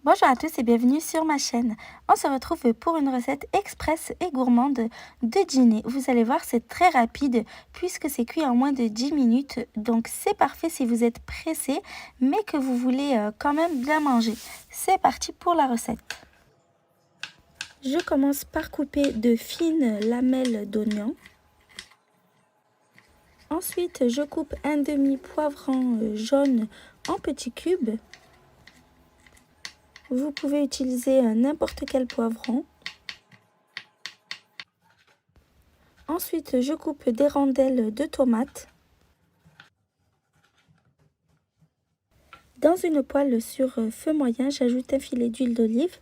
Bonjour à tous et bienvenue sur ma chaîne. On se retrouve pour une recette express et gourmande de dîner. Vous allez voir, c'est très rapide puisque c'est cuit en moins de 10 minutes. Donc c'est parfait si vous êtes pressé mais que vous voulez quand même bien manger. C'est parti pour la recette. Je commence par couper de fines lamelles d'oignon. Ensuite, je coupe un demi-poivron jaune en petits cubes. Vous pouvez utiliser n'importe quel poivron. Ensuite, je coupe des rondelles de tomates. Dans une poêle sur feu moyen, j'ajoute un filet d'huile d'olive.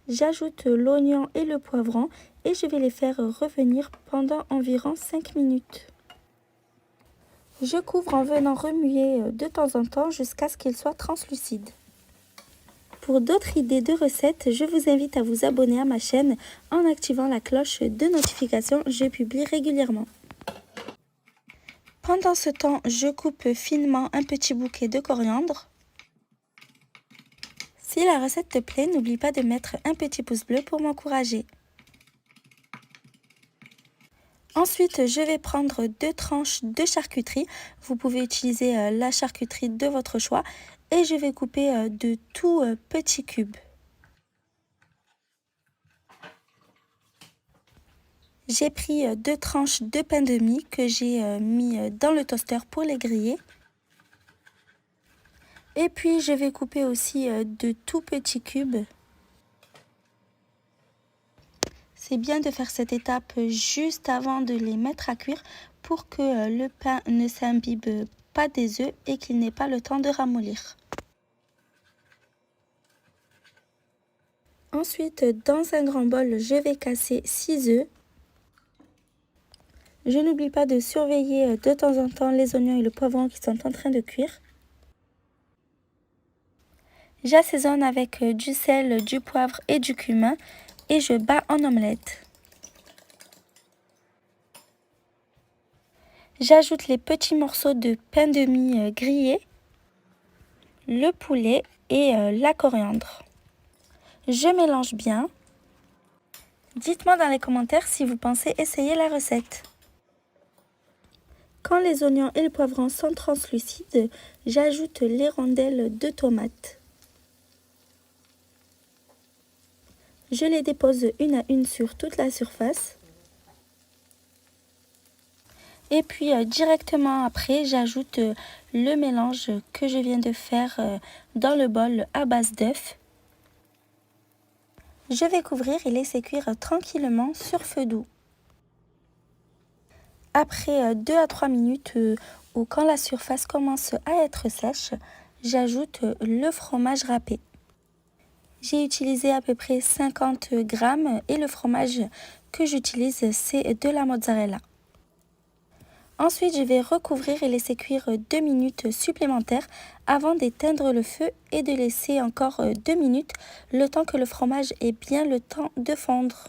J'ajoute l'oignon et le poivron et je vais les faire revenir pendant environ 5 minutes. Je couvre en venant remuer de temps en temps jusqu'à ce qu'ils soient translucides. Pour d'autres idées de recettes, je vous invite à vous abonner à ma chaîne en activant la cloche de notification, je publie régulièrement. Pendant ce temps, je coupe finement un petit bouquet de coriandre. Si la recette te plaît, n'oublie pas de mettre un petit pouce bleu pour m'encourager. Ensuite, je vais prendre 2 tranches de charcuterie. Vous pouvez utiliser la charcuterie de votre choix. Et je vais couper de tout petits cubes. J'ai pris 2 tranches de pain de mie que j'ai mis dans le toaster pour les griller. Et puis je vais couper aussi de tout petits cubes. C'est bien de faire cette étape juste avant de les mettre à cuire pour que le pain ne s'imbibe pas des œufs et qu'il n'ait pas le temps de ramollir. Ensuite, dans un grand bol, je vais casser 6 œufs. Je n'oublie pas de surveiller de temps en temps les oignons et le poivron qui sont en train de cuire. J'assaisonne avec du sel, du poivre et du cumin et je bats en omelette. J'ajoute les petits morceaux de pain de mie grillé, le poulet et la coriandre. Je mélange bien. Dites-moi dans les commentaires si vous pensez essayer la recette. Quand les oignons et le poivron sont translucides, j'ajoute les rondelles de tomates. Je les dépose une à une sur toute la surface. Et puis directement après, j'ajoute le mélange que je viens de faire dans le bol à base d'œufs. Je vais couvrir et laisser cuire tranquillement sur feu doux. Après 2 à 3 minutes ou quand la surface commence à être sèche, j'ajoute le fromage râpé. J'ai utilisé à peu près 50 grammes et le fromage que j'utilise, c'est de la mozzarella. Ensuite, je vais recouvrir et laisser cuire 2 minutes supplémentaires avant d'éteindre le feu et de laisser encore 2 minutes, le temps que le fromage ait bien le temps de fondre.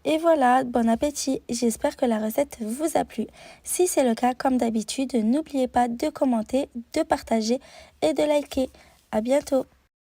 Et voilà, bon appétit! J'espère que la recette vous a plu. Si c'est le cas, comme d'habitude, n'oubliez pas de commenter, de partager et de liker. À bientôt!